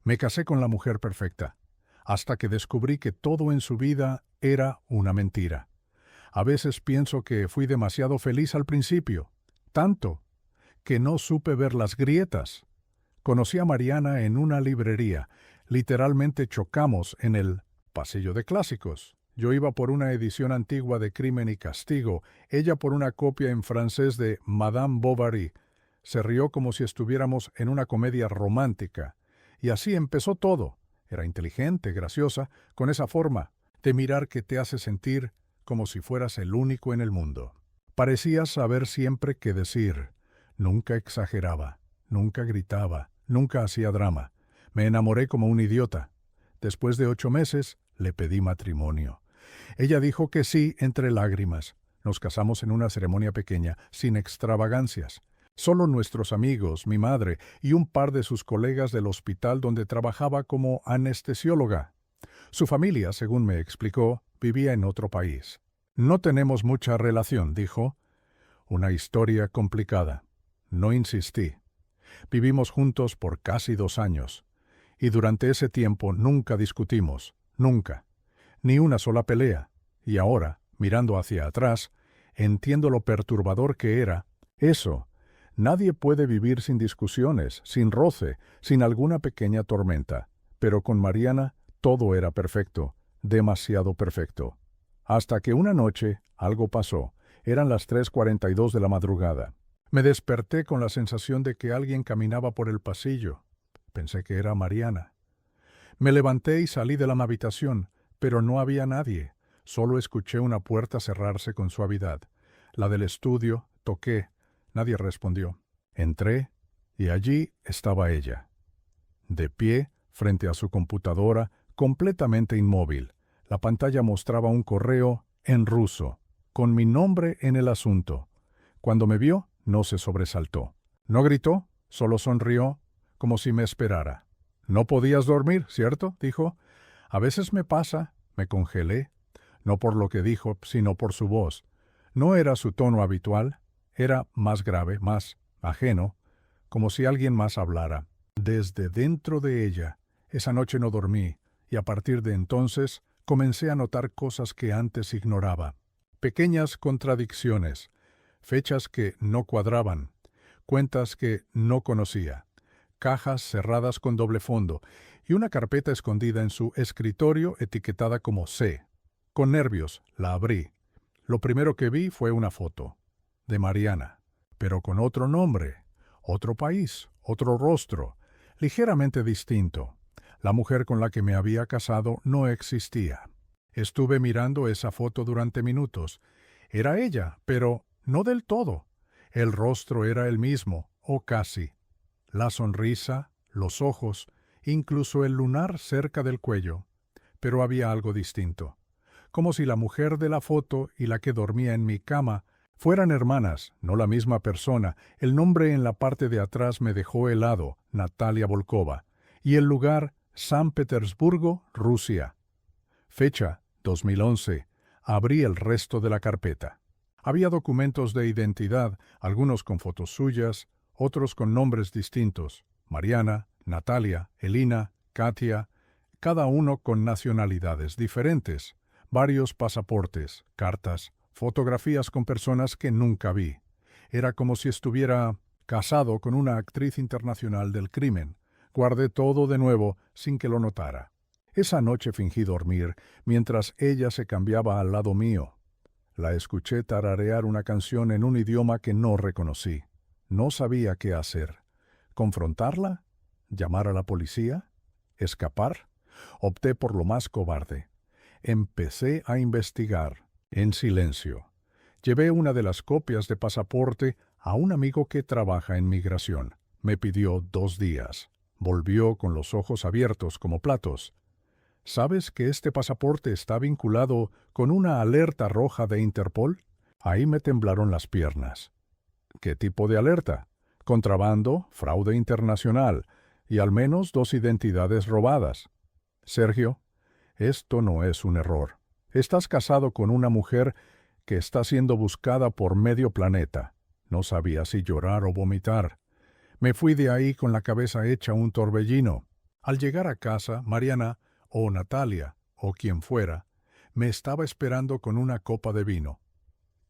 Me casé con la mujer perfecta, hasta que descubrí que todo en su vida era una mentira. A veces pienso que fui demasiado feliz al principio, tanto que no supe ver las grietas. Conocí a Mariana en una librería. Literalmente chocamos en el pasillo de clásicos. Yo iba por una edición antigua de Crimen y Castigo, ella por una copia en francés de Madame Bovary. Se rió como si estuviéramos en una comedia romántica. Y así empezó todo. Era inteligente, graciosa, con esa forma de mirar que te hace sentir como si fueras el único en el mundo. Parecía saber siempre qué decir. Nunca exageraba, nunca gritaba, nunca hacía drama. Me enamoré como un idiota. Después de 8 meses, le pedí matrimonio. Ella dijo que sí entre lágrimas. Nos casamos en una ceremonia pequeña, sin extravagancias. Solo nuestros amigos, mi madre y un par de sus colegas del hospital donde trabajaba como anestesióloga. Su familia, según me explicó, vivía en otro país. No tenemos mucha relación, dijo. Una historia complicada. No insistí. Vivimos juntos por casi 2 años. Y durante ese tiempo nunca discutimos, nunca. Ni una sola pelea. Y ahora, mirando hacia atrás, entiendo lo perturbador que era. Eso. Nadie puede vivir sin discusiones, sin roce, sin alguna pequeña tormenta. Pero con Mariana todo era perfecto, demasiado perfecto. Hasta que una noche algo pasó. Eran las 3:42 de la madrugada. Me desperté con la sensación de que alguien caminaba por el pasillo. Pensé que era Mariana. Me levanté y salí de la habitación, pero no había nadie. Solo escuché una puerta cerrarse con suavidad. La del estudio, toqué. Nadie respondió. Entré y allí estaba ella. De pie, frente a su computadora, completamente inmóvil. La pantalla mostraba un correo en ruso, con mi nombre en el asunto. Cuando me vio, no se sobresaltó. No gritó, solo sonrió, como si me esperara. «No podías dormir, ¿cierto?», dijo. «A veces me pasa». Me congelé, no por lo que dijo, sino por su voz. No era su tono habitual, era más grave, más ajeno, como si alguien más hablara. Desde dentro de ella, esa noche no dormí, y a partir de entonces comencé a notar cosas que antes ignoraba. Pequeñas contradicciones, fechas que no cuadraban, cuentas que no conocía, cajas cerradas con doble fondo y una carpeta escondida en su escritorio etiquetada como C. Con nervios la abrí. Lo primero que vi fue una foto de Mariana, pero con otro nombre, otro país, otro rostro, ligeramente distinto. La mujer con la que me había casado no existía. Estuve mirando esa foto durante minutos. Era ella, pero no del todo. El rostro era el mismo, o casi. La sonrisa, los ojos, incluso el lunar cerca del cuello. Pero había algo distinto. Como si la mujer de la foto y la que dormía en mi cama fueran hermanas, no la misma persona. El nombre en la parte de atrás me dejó helado, Natalia Volkova, y el lugar, San Petersburgo, Rusia. Fecha, 2011. Abrí el resto de la carpeta. Había documentos de identidad, algunos con fotos suyas, otros con nombres distintos. Mariana, Natalia, Elina, Katia, cada uno con nacionalidades diferentes. Varios pasaportes, cartas, fotografías con personas que nunca vi. Era como si estuviera casado con una actriz internacional del crimen. Guardé todo de nuevo sin que lo notara. Esa noche fingí dormir mientras ella se cambiaba al lado mío. La escuché tararear una canción en un idioma que no reconocí. No sabía qué hacer. ¿Confrontarla? ¿Llamar a la policía? ¿Escapar? Opté por lo más cobarde. Empecé a investigar, en silencio. Llevé una de las copias de pasaporte a un amigo que trabaja en migración. Me pidió 2 días. Volvió con los ojos abiertos como platos. ¿Sabes que este pasaporte está vinculado con una alerta roja de Interpol? Ahí me temblaron las piernas. ¿Qué tipo de alerta? Contrabando, fraude internacional y al menos 2 identidades robadas. Sergio, esto no es un error. Estás casado con una mujer que está siendo buscada por medio planeta. No sabía si llorar o vomitar. Me fui de ahí con la cabeza hecha un torbellino. Al llegar a casa, Mariana, o Natalia, o quien fuera, me estaba esperando con una copa de vino.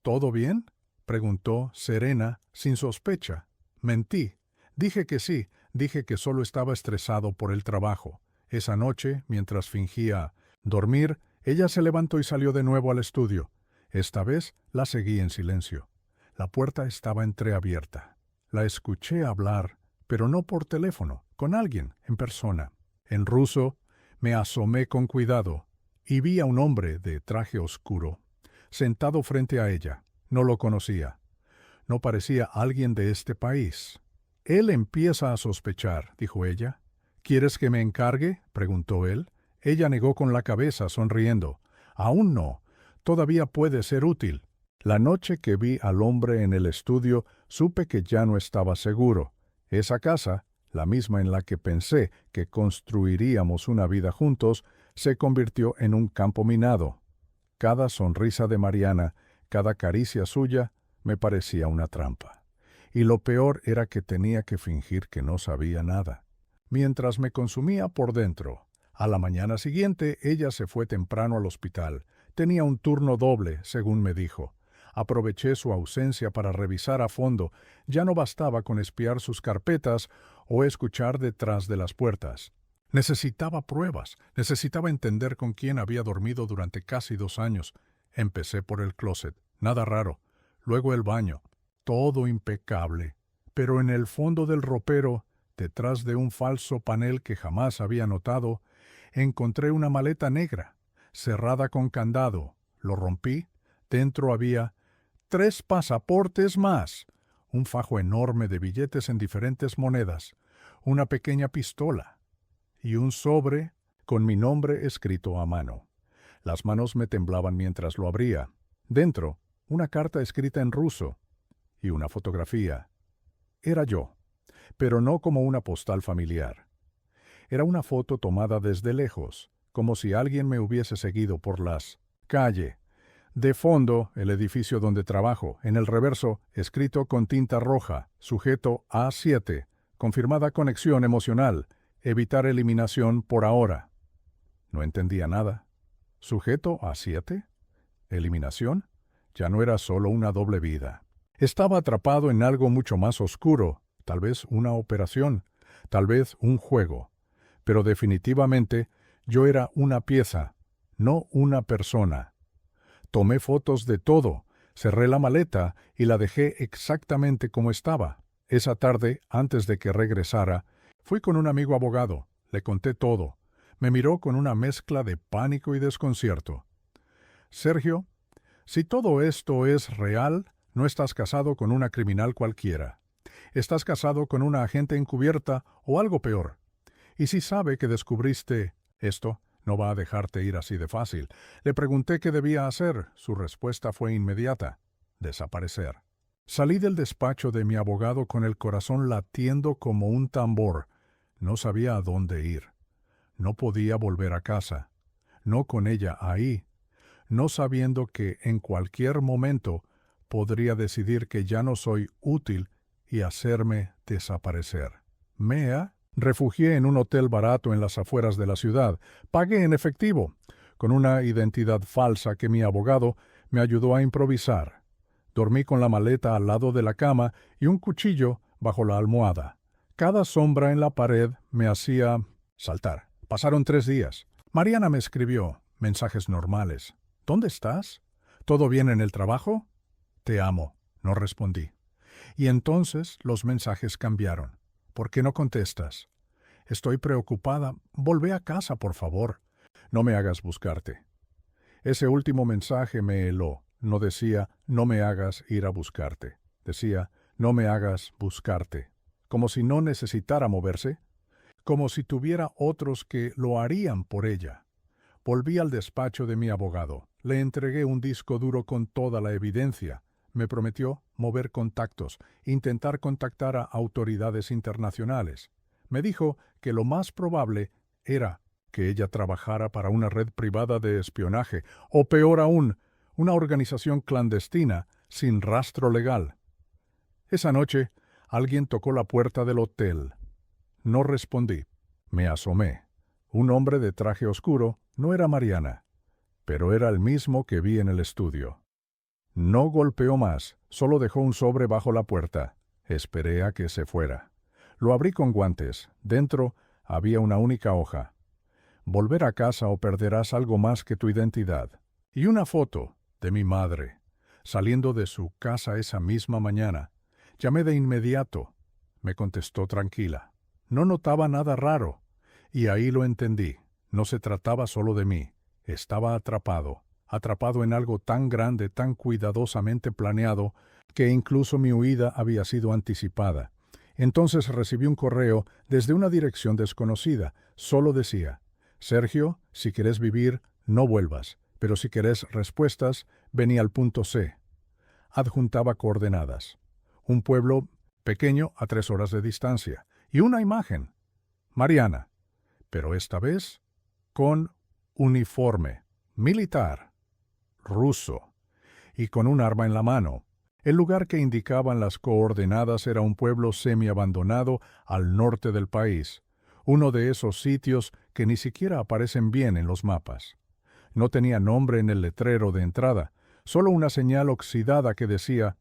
¿Todo bien?, preguntó, serena, sin sospecha. Mentí. Dije que sí, dije que solo estaba estresado por el trabajo. Esa noche, mientras fingía dormir, ella se levantó y salió de nuevo al estudio. Esta vez la seguí en silencio. La puerta estaba entreabierta. La escuché hablar, pero no por teléfono, con alguien, en persona. En ruso, me asomé con cuidado y vi a un hombre de traje oscuro, sentado frente a ella. No lo conocía. No parecía alguien de este país. Él empieza a sospechar, dijo ella. ¿Quieres que me encargue?, preguntó él. Ella negó con la cabeza, sonriendo. Aún no. Todavía puede ser útil. La noche que vi al hombre en el estudio, supe que ya no estaba seguro. Esa casa, la misma en la que pensé que construiríamos una vida juntos, se convirtió en un campo minado. Cada sonrisa de Mariana, cada caricia suya, me parecía una trampa. Y lo peor era que tenía que fingir que no sabía nada. Mientras me consumía por dentro. A la mañana siguiente, ella se fue temprano al hospital. Tenía un turno doble, según me dijo. Aproveché su ausencia para revisar a fondo. Ya no bastaba con espiar sus carpetas o escuchar detrás de las puertas. Necesitaba pruebas, necesitaba entender con quién había dormido durante casi 2 años. Empecé por el closet, nada raro. Luego el baño, todo impecable. Pero en el fondo del ropero, detrás de un falso panel que jamás había notado, encontré una maleta negra, cerrada con candado. Lo rompí. Dentro había 3 pasaportes más, un fajo enorme de billetes en diferentes monedas, una pequeña pistola y un sobre con mi nombre escrito a mano. Las manos me temblaban mientras lo abría. Dentro, una carta escrita en ruso y una fotografía. Era yo, pero no como una postal familiar. Era una foto tomada desde lejos, como si alguien me hubiese seguido por las calles. De fondo, el edificio donde trabajo. En el reverso, escrito con tinta roja, sujeto A7, confirmada conexión emocional, evitar eliminación por ahora. No entendía nada. ¿Sujeto A7? ¿Eliminación? Ya no era solo una doble vida. Estaba atrapado en algo mucho más oscuro, tal vez una operación, tal vez un juego. Pero definitivamente yo era una pieza, no una persona. Tomé fotos de todo, cerré la maleta y la dejé exactamente como estaba. Esa tarde, antes de que regresara, fui con un amigo abogado, le conté todo. Me miró con una mezcla de pánico y desconcierto. Sergio, si todo esto es real, no estás casado con una criminal cualquiera. Estás casado con una agente encubierta o algo peor. Y si sabe que descubriste esto, no va a dejarte ir así de fácil. Le pregunté qué debía hacer. Su respuesta fue inmediata: desaparecer. Salí del despacho de mi abogado con el corazón latiendo como un tambor. No sabía a dónde ir. No podía volver a casa. No con ella ahí. No sabiendo que en cualquier momento podría decidir que ya no soy útil y hacerme desaparecer. Me refugié en un hotel barato en las afueras de la ciudad. Pagué en efectivo, con una identidad falsa que mi abogado me ayudó a improvisar. Dormí con la maleta al lado de la cama y un cuchillo bajo la almohada. Cada sombra en la pared me hacía saltar. Pasaron 3 días. Mariana me escribió mensajes normales. ¿Dónde estás? ¿Todo bien en el trabajo? Te amo, no respondí. Y entonces los mensajes cambiaron. ¿Por qué no contestas? Estoy preocupada. Volvé a casa, por favor. No me hagas buscarte. Ese último mensaje me heló. No decía, no me hagas ir a buscarte. Decía, no me hagas buscarte. Como si no necesitara moverse. Como si tuviera otros que lo harían por ella. Volví al despacho de mi abogado. Le entregué un disco duro con toda la evidencia. Me prometió mover contactos, intentar contactar a autoridades internacionales. Me dijo que lo más probable era que ella trabajara para una red privada de espionaje, o peor aún, una organización clandestina sin rastro legal. Esa noche, alguien tocó la puerta del hotel. No respondí. Me asomé. Un hombre de traje oscuro no era Mariana, pero era el mismo que vi en el estudio. No golpeó más, solo dejó un sobre bajo la puerta. Esperé a que se fuera. Lo abrí con guantes. Dentro había una única hoja. Volver a casa o perderás algo más que tu identidad. Y una foto de mi madre, saliendo de su casa esa misma mañana. Llamé de inmediato. Me contestó tranquila. No notaba nada raro. Y ahí lo entendí. No se trataba solo de mí. Estaba atrapado en algo tan grande, tan cuidadosamente planeado, que incluso mi huida había sido anticipada. Entonces recibí un correo desde una dirección desconocida. Solo decía: Sergio, si quieres vivir, no vuelvas, pero si querés respuestas, vení al punto C. Adjuntaba coordenadas. Un pueblo pequeño a 3 horas de distancia. Y una imagen. Mariana. Pero esta vez con uniforme militar, ruso, y con un arma en la mano. El lugar que indicaban las coordenadas era un pueblo semiabandonado al norte del país, uno de esos sitios que ni siquiera aparecen bien en los mapas. No tenía nombre en el letrero de entrada, solo una señal oxidada que decía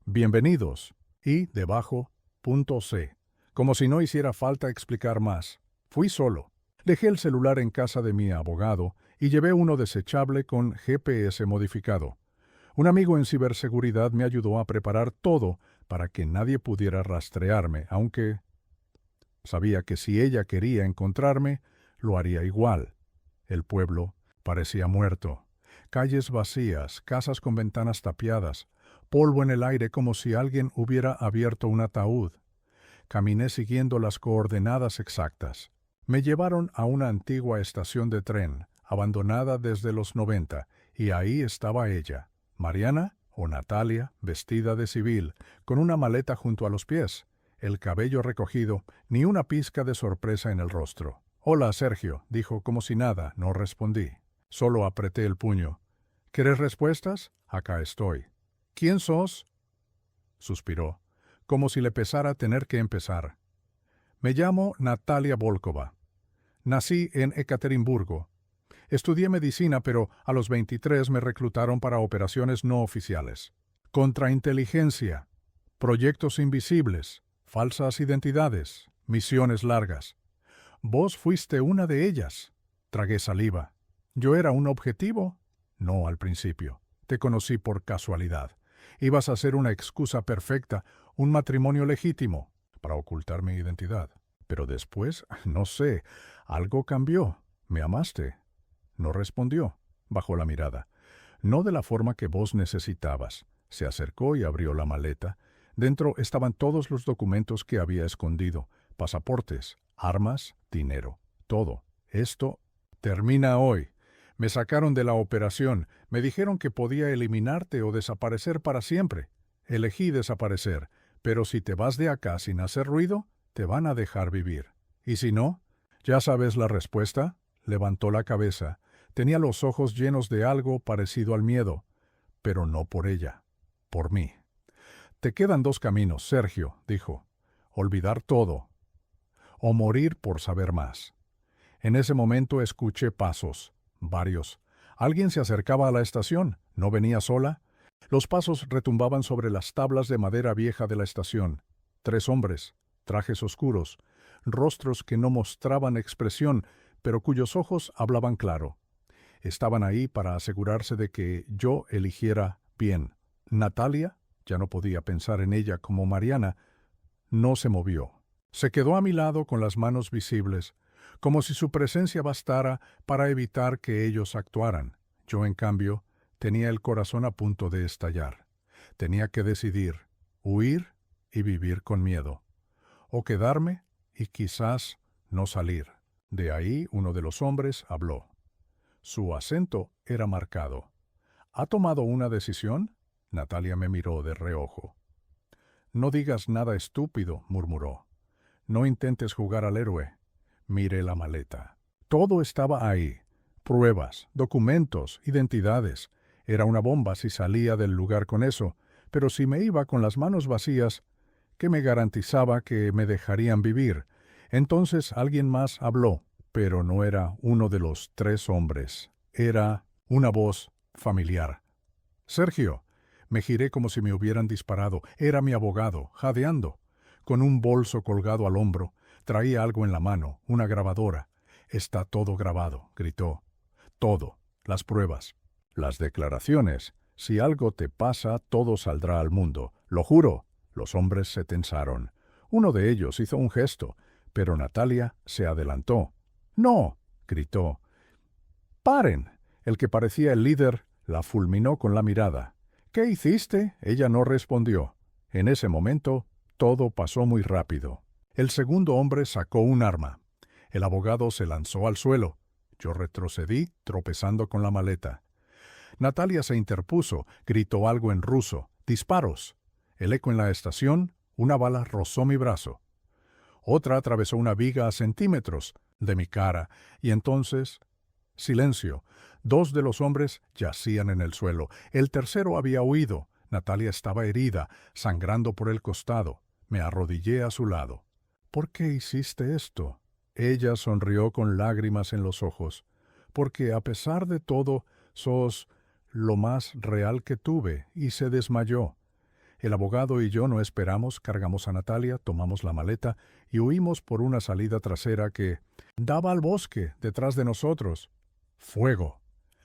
«Bienvenidos» y, debajo, punto C, como si no hiciera falta explicar más. Fui solo. Dejé el celular en casa de mi abogado y llevé uno desechable con GPS modificado. Un amigo en ciberseguridad me ayudó a preparar todo para que nadie pudiera rastrearme, aunque sabía que si ella quería encontrarme, lo haría igual. El pueblo parecía muerto. Calles vacías, casas con ventanas tapiadas, polvo en el aire como si alguien hubiera abierto un ataúd. Caminé siguiendo las coordenadas exactas. Me llevaron a una antigua estación de tren, abandonada desde los 90, y ahí estaba ella, Mariana o Natalia, vestida de civil, con una maleta junto a los pies, el cabello recogido, ni una pizca de sorpresa en el rostro. «Hola, Sergio», dijo como si nada. No respondí. Solo apreté el puño. «¿Quieres respuestas? Acá estoy». «¿Quién sos?», suspiró, como si le pesara tener que empezar. «Me llamo Natalia Volkova. Nací en Ekaterimburgo. Estudié medicina, pero a los 23 me reclutaron para operaciones no oficiales. Contrainteligencia, proyectos invisibles, falsas identidades, misiones largas. Vos fuiste una de ellas». Tragué saliva. ¿Yo era un objetivo? No, al principio. Te conocí por casualidad. Ibas a ser una excusa perfecta, un matrimonio legítimo, para ocultar mi identidad. Pero después, no sé, algo cambió. ¿Me amaste? No respondió. Bajó la mirada. No de la forma que vos necesitabas. Se acercó y abrió la maleta. Dentro estaban todos los documentos que había escondido. Pasaportes, armas, dinero. Todo. Esto termina hoy. Me sacaron de la operación. Me dijeron que podía eliminarte o desaparecer para siempre. Elegí desaparecer. Pero si te vas de acá sin hacer ruido, te van a dejar vivir. ¿Y si no? ¿Ya sabes la respuesta? Levantó la cabeza. Tenía los ojos llenos de algo parecido al miedo, pero no por ella, por mí. Te quedan 2 caminos, Sergio, dijo. Olvidar todo, o morir por saber más. En ese momento escuché pasos, varios. Alguien se acercaba a la estación. ¿No venía sola? Los pasos retumbaban sobre las tablas de madera vieja de la estación. 3 hombres, trajes oscuros, rostros que no mostraban expresión, pero cuyos ojos hablaban claro. Estaban ahí para asegurarse de que yo eligiera bien. Natalia, ya no podía pensar en ella como Mariana, no se movió. Se quedó a mi lado con las manos visibles, como si su presencia bastara para evitar que ellos actuaran. Yo, en cambio, tenía el corazón a punto de estallar. Tenía que decidir, huir y vivir con miedo, o quedarme y quizás no salir. De ahí uno de los hombres habló. Su acento era marcado. ¿Ha tomado una decisión? Natalia me miró de reojo. No digas nada estúpido, murmuró. No intentes jugar al héroe. Miré la maleta. Todo estaba ahí. Pruebas, documentos, identidades. Era una bomba si salía del lugar con eso, pero si me iba con las manos vacías, ¿qué me garantizaba que me dejarían vivir? Entonces alguien más habló, pero no era uno de los 3 hombres. Era una voz familiar. Sergio. Me giré como si me hubieran disparado. Era mi abogado, jadeando, con un bolso colgado al hombro. Traía algo en la mano, una grabadora. Está todo grabado, gritó. Todo. Las pruebas. Las declaraciones. Si algo te pasa, todo saldrá al mundo. Lo juro. Los hombres se tensaron. Uno de ellos hizo un gesto, pero Natalia se adelantó. ¡No! Gritó. ¡Paren! El que parecía el líder la fulminó con la mirada. ¿Qué hiciste? Ella no respondió. En ese momento, todo pasó muy rápido. El segundo hombre sacó un arma. El abogado se lanzó al suelo. Yo retrocedí, tropezando con la maleta. Natalia se interpuso, gritó algo en ruso. ¡Disparos! El eco en la estación, una bala rozó mi brazo. Otra atravesó una viga a centímetros de mi cara, y entonces... Silencio. 2 de los hombres yacían en el suelo. El tercero había huido. Natalia estaba herida, sangrando por el costado. Me arrodillé a su lado. ¿Por qué hiciste esto? Ella sonrió con lágrimas en los ojos. Porque a pesar de todo, sos lo más real que tuve, y se desmayó. El abogado y yo no esperamos, cargamos a Natalia, tomamos la maleta y huimos por una salida trasera que daba al bosque detrás de nosotros. Fuego.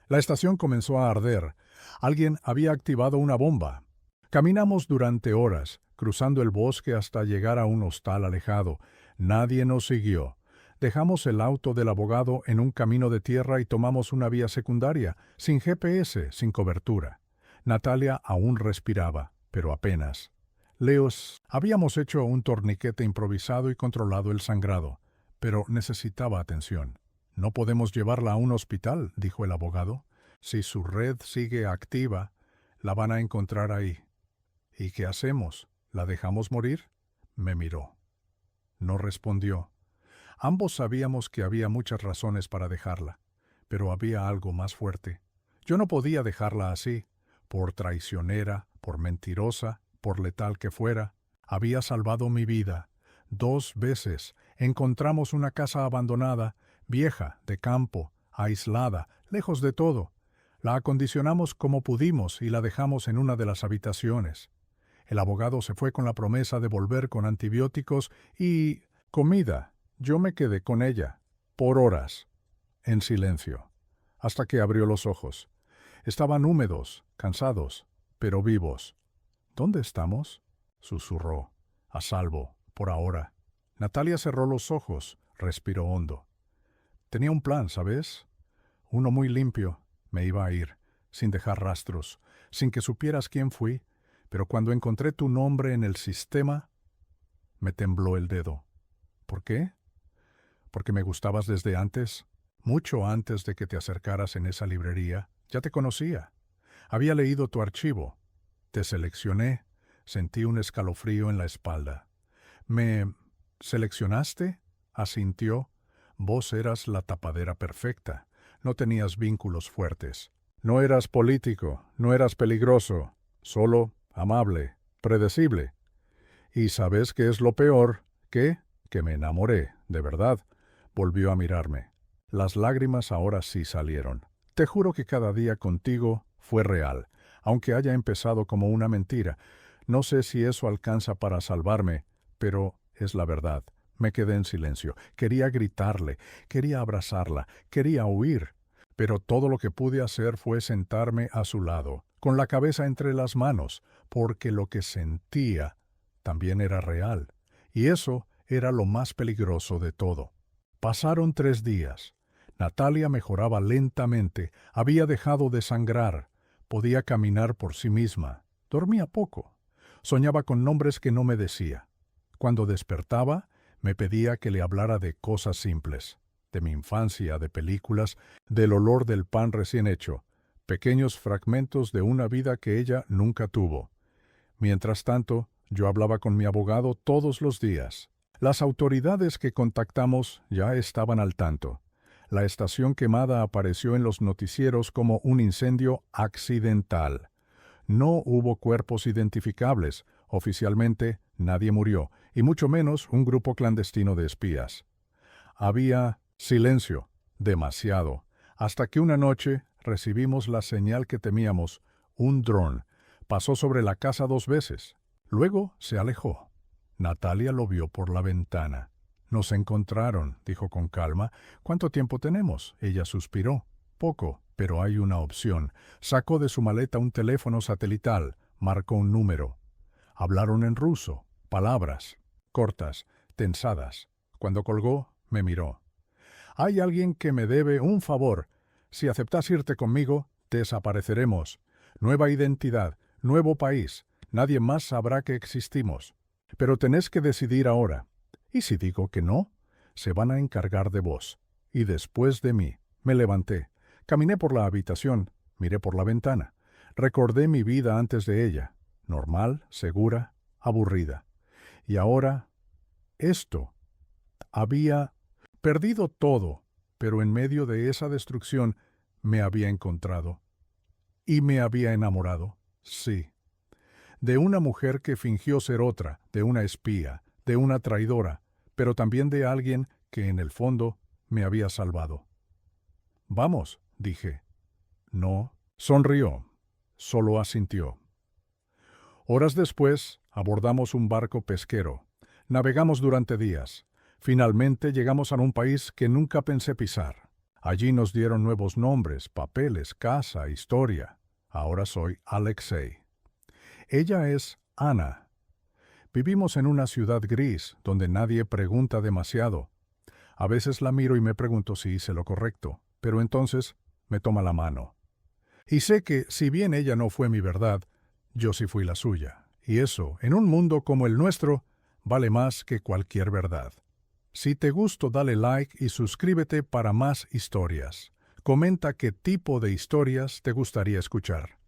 La estación comenzó a arder. Alguien había activado una bomba. Caminamos durante horas, cruzando el bosque hasta llegar a un hostal alejado. Nadie nos siguió. Dejamos el auto del abogado en un camino de tierra y tomamos una vía secundaria, sin GPS, sin cobertura. Natalia aún respiraba, pero apenas. Leos, habíamos hecho un torniquete improvisado y controlado el sangrado, pero necesitaba atención. No podemos llevarla a un hospital, dijo el abogado. Si su red sigue activa, la van a encontrar ahí. ¿Y qué hacemos? ¿La dejamos morir? Me miró. No respondió. Ambos sabíamos que había muchas razones para dejarla, pero había algo más fuerte. Yo no podía dejarla así, por traicionera, por mentirosa, por letal que fuera. Había salvado mi vida. 2 veces encontramos una casa abandonada, vieja, de campo, aislada, lejos de todo. La acondicionamos como pudimos y la dejamos en una de las habitaciones. El abogado se fue con la promesa de volver con antibióticos y comida. Yo me quedé con ella, por horas, en silencio, hasta que abrió los ojos. Estaban húmedos, cansados, pero vivos. ¿Dónde estamos? Susurró. A salvo, por ahora. Natalia cerró los ojos, respiró hondo. Tenía un plan, ¿sabes? Uno muy limpio. Me iba a ir, sin dejar rastros, sin que supieras quién fui, pero cuando encontré tu nombre en el sistema, me tembló el dedo. ¿Por qué? Porque me gustabas desde antes, mucho antes de que te acercaras en esa librería. Ya te conocía. Había leído tu archivo. Te seleccioné. Sentí un escalofrío en la espalda. ¿Me seleccionaste? Asintió. Vos eras la tapadera perfecta. No tenías vínculos fuertes. No eras político, no eras peligroso. Solo amable, predecible. ¿Y sabes qué es lo peor? ¿Qué? Que me enamoré, de verdad. Volvió a mirarme. Las lágrimas ahora sí salieron. Te juro que cada día contigo fue real, aunque haya empezado como una mentira. No sé si eso alcanza para salvarme, pero es la verdad. Me quedé en silencio. Quería gritarle, quería abrazarla, quería huir. Pero todo lo que pude hacer fue sentarme a su lado, con la cabeza entre las manos, porque lo que sentía también era real. Y eso era lo más peligroso de todo. Pasaron 3 días. Natalia mejoraba lentamente, había dejado de sangrar, podía caminar por sí misma, dormía poco. Soñaba con nombres que no me decía. Cuando despertaba, me pedía que le hablara de cosas simples, de mi infancia, de películas, del olor del pan recién hecho, pequeños fragmentos de una vida que ella nunca tuvo. Mientras tanto, yo hablaba con mi abogado todos los días. Las autoridades que contactamos ya estaban al tanto. La estación quemada apareció en los noticieros como un incendio accidental. No hubo cuerpos identificables. Oficialmente, nadie murió. y mucho menos un grupo clandestino de espías. Había silencio, demasiado, hasta que una noche recibimos la señal que temíamos. Un dron pasó sobre la casa 2 veces. Luego se alejó. Natalia lo vio por la ventana. Nos encontraron, dijo con calma. ¿Cuánto tiempo tenemos? Ella suspiró. Poco, pero hay una opción. Sacó de su maleta un teléfono satelital, marcó un número. Hablaron en ruso, palabras, cortas, tensadas. Cuando colgó, me miró. Hay alguien que me debe un favor. Si aceptas irte conmigo, desapareceremos. Nueva identidad, nuevo país. Nadie más sabrá que existimos. Pero tenés que decidir ahora. ¿Y si digo que no? Se van a encargar de vos. Y después de mí. Me levanté. Caminé por la habitación. Miré por la ventana. Recordé mi vida antes de ella. Normal, segura, aburrida. Y ahora, esto. Había perdido todo, pero en medio de esa destrucción me había encontrado. Y me había enamorado. Sí. De una mujer que fingió ser otra, de una espía, de una traidora, pero también de alguien que en el fondo me había salvado. Vamos, dije. No, sonrió. Solo asintió. Horas después, abordamos un barco pesquero. Navegamos durante días. Finalmente llegamos a un país que nunca pensé pisar. Allí nos dieron nuevos nombres, papeles, casa, historia. Ahora soy Alexei. Ella es Ana. Vivimos en una ciudad gris, donde nadie pregunta demasiado. A veces la miro y me pregunto si hice lo correcto, pero entonces me toma la mano. Y sé que, si bien ella no fue mi verdad, yo sí fui la suya. Y eso, en un mundo como el nuestro, vale más que cualquier verdad. Si te gustó, dale like y suscríbete para más historias. Comenta qué tipo de historias te gustaría escuchar.